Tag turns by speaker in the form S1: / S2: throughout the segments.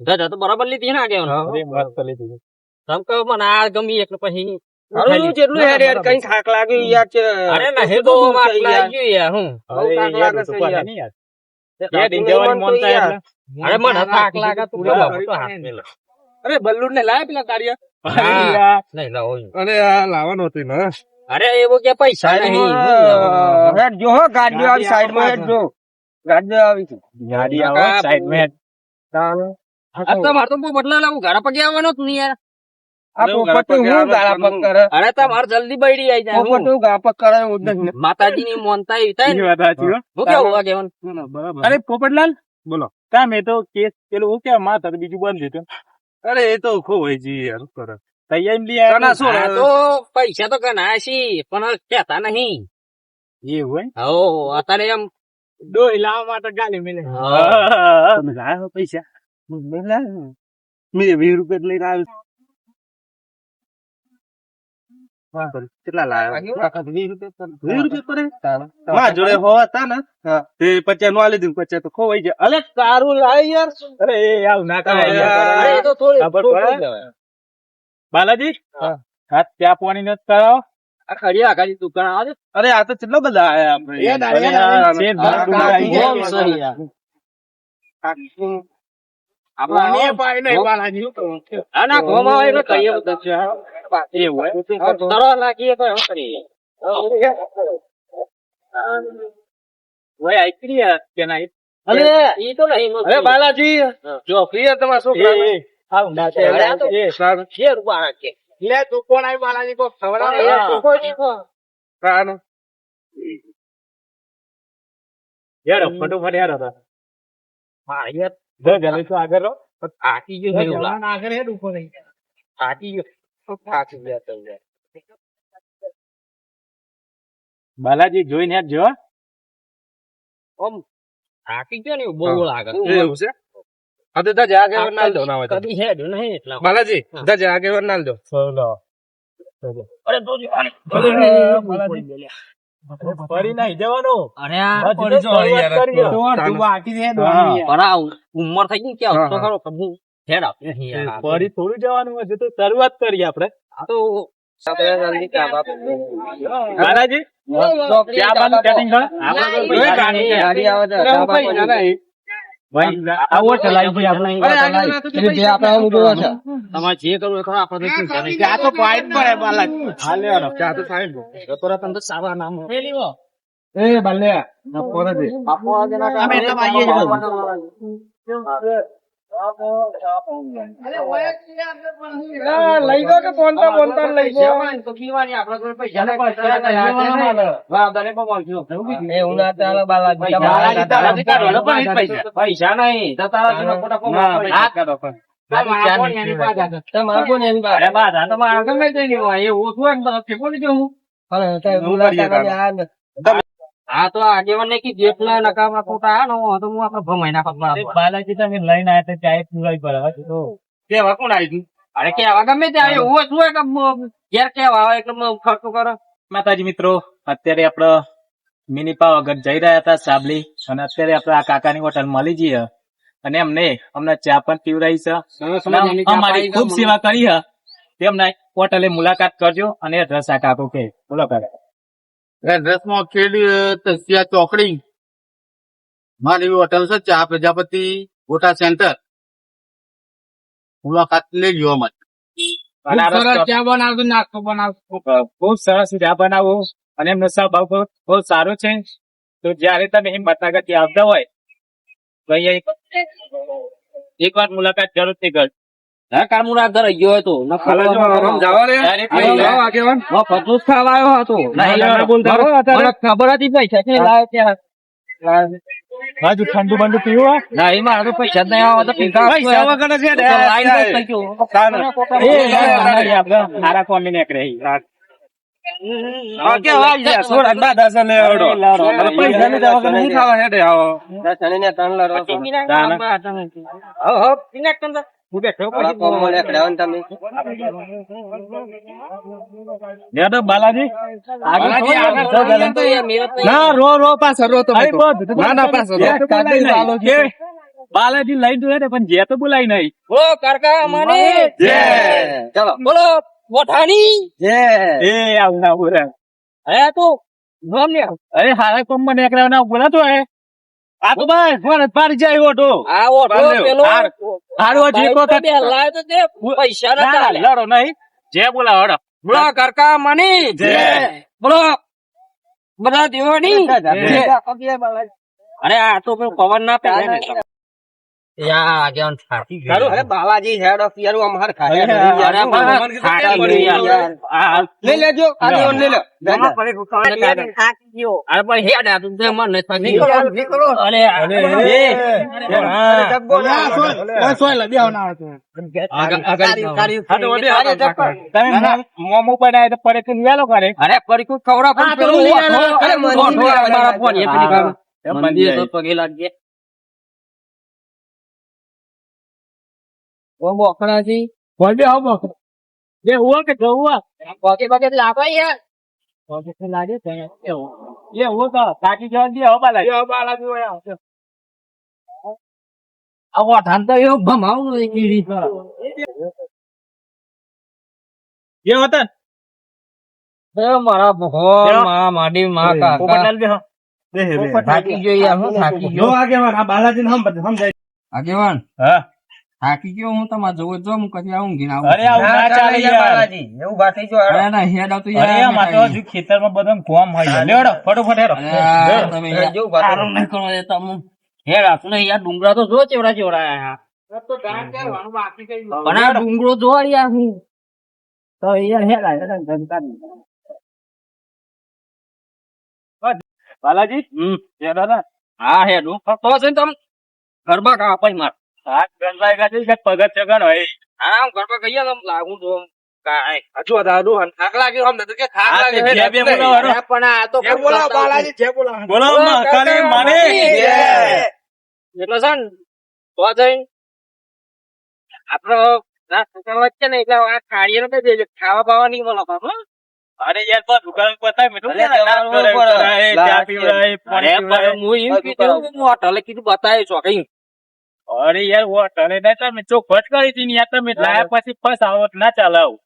S1: તો બરાબર લીધી ને આગળ
S2: મસ્ત લીધી.
S1: તમ કહો મને આ ગમી એટલે પછી
S3: જેટલું હેડ યાર કઈ થાક લાગે યાર છે.
S1: અરે ના હે તો લાગી ગયું યાર હું
S2: અરે
S3: થાક
S2: યાર,
S3: લાગે
S2: તો
S3: છે
S2: પડે
S3: યાર.
S2: નહીં યાર. યાર, ઈંધવાની મન થાય એટલે.
S1: અરે મને થાક લાગે તું બોલો તો હાથ મેલો
S3: અરે બલ્લુર ને લાયા પેલા તારિયા
S2: અરે યાર.
S1: નહીં લાવો
S3: અને આ લાવવાનું હતું ને
S1: અરે એવો કે પૈસા નહીં
S3: હેડ જો હો ગાડીઓ આવી સાઈડ માં હેડ જો ગાડીઓ આવી છે.
S2: ગાડી આવો, સાઈડમાં હેડ.
S1: આ તો મારે તો બહુ બદલા લાવું ઘર પગે આવવાનો જ નહીં યાર
S3: આ પોપટ હું ગાળા પગ કરે
S1: અરે તમારે જલ્દી બૈડી આવી જાય
S3: પોપટ હું ગાળા પગ કરે ઉડન ને.
S1: માતાજી ની મોનતા એવી થાય
S2: એ
S1: ને
S2: વાત સાચી હો.
S1: હું કેવું આગેવાન
S3: બરાબર.
S2: અરે પોપટલાલ,
S3: બોલો.
S2: તમે તો કેસ પેલું હું કેવા માથા તો બીજું બંધ દીધું.
S3: અરે એ તો ખોવાઈ જઈએ યાર શું કરે.
S2: તૈયાર લઈ આવ્યા.
S3: તને શું?
S1: આ તો પૈસા તો કનાય છે પણ કહેતા નહીં
S2: એવું હે?
S1: હો અત્યારે એમ
S2: ડોહી લાવવા માટે ગાલી મિલે.
S3: તમે લાયા હો પૈસા? મેં 20 રૂપિયા લઈને આવ્યો. કેટલા લાયા? 20 રૂપિયા પડે? મારા જોડે હોવા હતા ને તે 50 નું આલી દીધું, 50 તો ખોવાઈ જાય. અલે તારું લાય યાર.
S2: અરે એ આવું ના
S3: અરે
S2: કરાય યાર.
S1: અરે એ તો થોડી
S2: ખબર પડે? બાલાજી, હાથ ચા પાણી નથી કરાવો.
S1: આ ખડિયા આગાડી દુકાન આવે
S3: અરે આ તો કેટલા બધા આયા આપણે.
S2: શેઠ ભર દૂધ આવી ગયા.
S1: ગોમ સહી યાર.
S2: પાણી પાઈ નહીં બાલાજી.
S1: આના ઘોમાં હોય એટલે કહીએ બધું છે.
S2: એવું હે?
S1: તરવા લાગીએ તો એવું કરીએ.
S2: ઓય આઈકરી યાર કે નહીં?
S1: અરે ઈ તો નહીં
S3: અરે બાલાજી જો ફ્રી તમારા છોકરા
S2: આવું ના છે.
S1: અરે આ તો
S2: એ,
S1: છે રૂપિયા કે
S2: લે તું કોણ આવી બાલાજી કો ખબર
S1: અરે શીખો શીખો
S2: યાર ફટોફટ યાર હતા.
S1: મારે યાર
S2: જો જલ્દી તો આગળ રહો.
S1: થાકી ગયો છે ઓલા.
S2: આગળ હેડ ઉપર રહી.
S1: થાકી ગયો થાકી ગયા તો યાર.
S2: બાલાજી જોઈને હેડ જો.
S1: આમ થાકી ગયો ને એવું બહુ લાગે
S3: એવું છે. હા તો દાદા આગળ નાલ દો ના હોય તો.
S1: કદી હેડ નહીં એટલા
S3: બાલાજી દાદા આગળ નાલ દો.
S2: ચલો.
S1: અરે તો
S2: બાલાજી. ફરી નહીં જવાનું.
S1: અરે આ
S3: પડી જો યાર.
S2: તું બાકી છે
S3: હા.
S1: પણ આ ઉંમર થઈ ગઈ કે તો ખરો પણ હું હેડ આપ યાર.
S2: ફરી થોડું જવાનું હજુ તો શરૂઆત કરીએ આપણે.
S1: આ તો જલ્દી કામ આપ.
S2: બાલાજી ક્યાં બાનું cutting કર? આપણે તો પૈસા
S1: ગાડી આવે છે.
S2: ભાઈ આવો ચલાવી ભાઈ આપણે
S1: તમારે જે કરવું એ કરો, આપણે તો ચિંતા નહીં.
S2: આ તો પાઇપ પર બાલાજી. હાલે હેડો.
S3: ચા તો સાહેબ
S1: તોરા તને તો સારા નામ
S3: એ બાલે પોરે દે.
S1: અમે એટલા આવીએ જ
S3: લઈ ગયો કે બોલતા બોલતા લઈ ગયો.
S1: તો પીવાની આપણે તો પૈસા નહીં પૈસા નહીં તો તારા જેવા ખોટા કોમા હા તો આગેવાન ને કીધું એટલા નકામા ખોટા આ નો તો હું આપડે ભમાઈ નાખવા
S2: બાલાજી તમે લઈને આવ્યા તો ચાય પીવાય પડે તો
S3: કેવા કોણ આવી
S1: અરે કેવા ગમે તે આવ્યો હું શું કે ઘેર કેવા આવે એટલે ખર્ચો કરો.
S2: માતાજી મિત્રો, અત્યારે આપડે મિની પાવાગઢ જઈ રહ્યા હતા સાબલી, અને અત્યારે આપડે આ કાકાની હોટલ મળી જઈએ અને અમને ચા પણ પીવડાવી છે. અમારી ખૂબ સેવા કરી છે. તેમને હોટલે મુલાકાત કરજો અને રસ આ કાકો કે બોલો કાકા.
S4: એડ્રેસમાં તસિયા ચોકડી મારી હોટલ છે ચા પ્રજાપતિ ગોટા સેન્ટર. મુલાકાત લેજો અમારી.
S2: ચા બનાવતો નાસ્તો બનાવતો બહુ સરસ ચા બનાવો અને એમનો સ્વભાવ બહુ સારો છે. તો જયારે તમે હિંમતનગર થી આવતા હોય તો અહીંયા એક વાર મુલાકાત જરૂરથી કરજો.
S1: હા કામુરા ઘર ગયો હતો ખાવા આવ્યો હતો ખબર હતી પૈસા છે
S2: બાજુ ઠંડુ બંડુ પીવું
S1: ના એ મારા તો પૈસા જ નહીં આવતા.
S2: સારા કોમી નીકળે બાલાજી
S3: ના રો પાછળ રો તો ના પાછળ
S2: બાલાજી લઈ જોયે ને પણ જે તો બોલાય નહીં.
S1: બોલો કાકા માની
S3: જય.
S1: ચાલો બોલો મોઠાની
S2: એ આવું ના બોલે.
S1: અરે આ તો નામ ને
S2: અરે હારા કોમ મને એકલા ના બોલાતો હે. આ તો બસ ફરજ પાડી જાય ઓટો.
S1: આ ઓઢો
S2: બાંધ્યો.
S1: પેલો
S2: હારું હજી એક વખત.
S1: બે લાય તો દે પૈસા ના
S2: ના,
S1: ચાલે
S2: લડો નહીં. જે બોલાવો હડો.
S1: બોલો કાકા માની
S2: જય.
S1: બોલો બધા દેવાની અરે આ તો પેલું પવન ના પહેરે ને
S3: અરે બાલાજી હેડ ઓફ યાર અમાર ખાય લઈ લેજો આગેવાન લઈ લો
S2: તમે મોમો બનાવે તો પડે કે વેલો કરે.
S1: અરે પરીકું ખવડા પણ
S3: હા,
S1: પેલું
S3: તો લઈ
S1: ઓઠો,
S3: આલો.
S1: અરે
S3: અરે મંદિર
S1: ઓઠો
S3: આવે.
S1: અમારા ફોન એ પેલી કામ.
S2: હા.
S1: મંદિર તો પગે લાગીએ ઓ મોકળાજી
S2: બોલ બે આવો બકરો. બે હુઆ કે જવું
S1: પગે પગે લાગે યાર
S2: લાગે છે એ હું તો કાકી જવા દે હવે બાલાજી. હવે બાલાજી હોય આવશે.
S1: આ ઓઠાન તો એવું ભમાવું એ રીત
S2: જે હતા
S1: મારા ભગવાન માં માડી માં કાકા
S2: પોપટલાલ બે
S1: થાકી ગયો યાર હું થાકી ગયો
S3: આગેવાન આ બાલાજી ને સમજાય
S1: આગેવાન
S2: હા.
S1: થાકી ગયો હું તમારે જોવો જો હું કદી આવું ઘીને આવું
S2: અરે આવું ના ચાલે યાર.
S3: એવું બાકી જો
S1: અરે ના હેડ આવતું
S2: અરે
S1: યાર
S2: આમાં તો હજુ ખેતરમાં બધું કોમ હોય છે. લેવડો ફટોફટ હેડો.
S1: અરે તમે યાર આરામ નહીં કરો એ તમે હેડ આવતું નહીં યાર ડુંગરા તો જો ચેવડા ચેવડા આયા પણ આ ડુંગરો જો યાર હું તો યાર હેડ
S2: બાલાજી એ દાદા
S1: હા હેડ હું તો છે ને તમે ગરબા કાપાઈ માર
S2: હા ગંજાઈ ગાજી કે પગત ચગન હોય.
S1: હા હું ગરબા કહીએ તો લાગુ તો કાય
S3: હજુ દાદુ થાક લાગ્યો અમને તો કે થાક
S2: હા, તે
S3: લાગ્યો
S2: જે બે બોલાવો હારો.
S1: પણ આ તો
S3: જે બોલાવો બાલાજી જે બોલાવો
S2: બોલો મહાકાળી માની
S3: જય.
S1: એટલે છે ને તો જઈને આપડે વચ્ચે ને એટલે આ ખાડીએ ને કઈ ખાવા બાવા નહીં બોલો બાપા
S2: અરે યાર પણ દુકાન પતાય મીઠું
S3: અરે,
S2: છે ને,
S3: તમારું
S2: નાસ્તો
S3: ઉપર.
S2: કરાય, ચા પીવડાય, પાણી
S1: અરે
S2: પીવડાય.
S1: પણ હું એમ કીધું કે હું હોટલે કીધું બતાવ્યું છો કઈ
S2: અરે યાર હોટલે ના તમે ચોખવટ કરી હતી ને યાર તમે લાયા પછી ફસ આવો તો ના ચાલે આવું.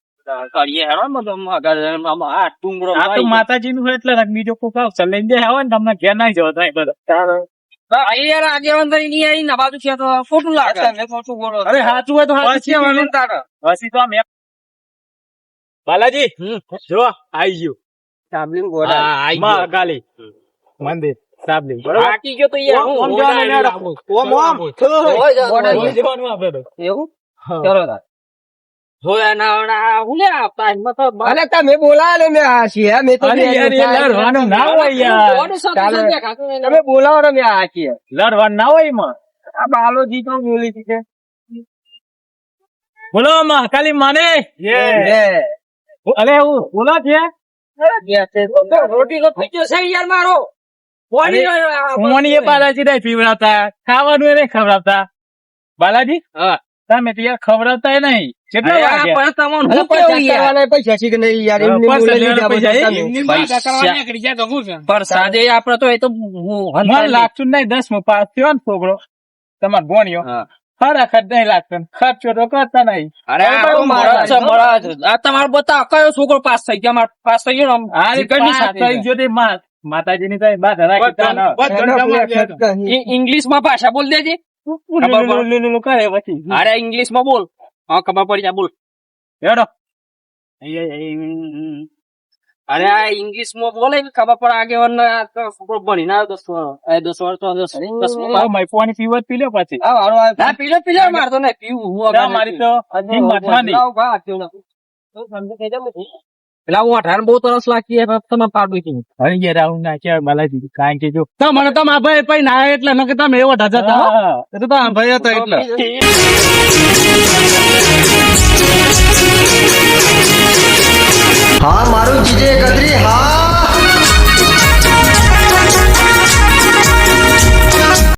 S1: કરીએ હેરો ને બધું આ ડુંગરો
S2: આ તો માતાજી નું એટલે ને બીજો કોક આવશે લઈને દે આવે ને તમને ઘેર નાઈ જવો થાય બધો.
S1: યાર આગેવાન તો નહીં આવી ને બાજુ છે તો ખોટું લાગે તમે ખોટું બોલો
S2: અરે સાચું હોય તો સાચું
S1: પછી
S2: કહેવાનું. હસી તો આમ બાલાજી જો આઈ ગયું
S3: સાંભળીને ગોડા
S2: મહાકાળી મંદિર સાબલી.
S1: થાકી ગયો તો યાર હું
S2: ઓમ જવાનું ના રાખો. ઓમ ઓમ.
S1: ગોડા
S2: ઓમ જવાનું આપણે તો.
S1: એવું
S2: હા.
S1: ચલો તાર જોયા ના હું લે ટાઈમમાં તો
S3: અરે તમે બોલાવો ને મેં આ છીએ મેં તો
S2: અરે યાર એ લડવાનું ના હોય યાર.
S3: તમે બોલાવો ને મેં આ છીએ
S2: લડવાનું ના હોય એમાં.
S3: આ બાલોજી તો બોલી છે
S2: બોલો મહાકાળી માને અરે હું બોલો છે
S1: રોટી તો થઈ ગયો છે યાર મારો
S2: મોની એ બાલાજી નહીં પીવડાવતા ખાવાનું એ નહીં ખવડાવતા. બાલાજી
S1: હા.
S2: તમે તો યાર ખવડાવતા નહીં. કેટલા
S1: અરે આ
S2: વાગ્યા?
S1: પણ તમને
S3: અરે
S1: હું
S3: પૈસા
S1: કેવું યાર?
S3: કરવાના પૈસા છે કે નહીં યાર એમની
S2: પૈસા
S3: બોલેલી
S2: લેવાના
S3: જ
S2: પૈસા
S3: આપણે
S2: એમની
S3: તમે.
S2: પૈસા કરવા નીકળી જાય તો શું છે?
S1: પણ સાદે આપડે તો એ તો હું
S2: મને લાગતું નહીં 10મો પાસ થયો ને છોકરો તમારો ભોણિયો
S1: હા.
S2: ખરેખર નહીં લાગતો ને ખર્ચો તો કરતા નહીં.
S1: અરે આ તો મળે છે, મળે છે. આ તમારો બતાવો કયો છોકરો પાસ થઈ ગયો? અમારો પાસ થઈ ગયો ને આમ
S2: આ
S1: જીગરની સાથે
S2: થઈ ગયો તે માતાજીની તો બાદ રાખી તા ન.
S3: એનો ફ્લેક્સ જ કહી.
S1: ઇંગ્લિશ માં ભાષા બોલ દેજે. ખબર પડે.
S2: લુલુલુલુ કરે પછી
S1: અરે ઇંગ્લિશ માં બોલ. હા ખબર પડી જાય બોલ.
S2: હેડો.
S1: અરે આ ઇંગ્લિશ માં બોલે ને ખબર પડે આગેવાન છોકરો ભણી ના 10 વર્ષ તો 10
S2: મારી પાણી પીવો પી લો પછી.
S3: આ વાળો આ
S1: ના પીલો મારતો નહીં પીવું હું
S2: ના, મારી તો હિંમત નથી.
S1: પેલા હું 18 બહુ તરસ લાગતી તમે પાડું છું.
S2: અરે યાર આવું ના કહેવાય બાલાજી કારણ કે જો
S3: મને તો મારા ભાઈ પૈ ના એટલે નકર તમે એવો ઢાચા હતા હો.
S2: હા.
S3: એ તો તમારા ભાઈ હતા એટલે
S5: હા મારું જીજે ગદરી હા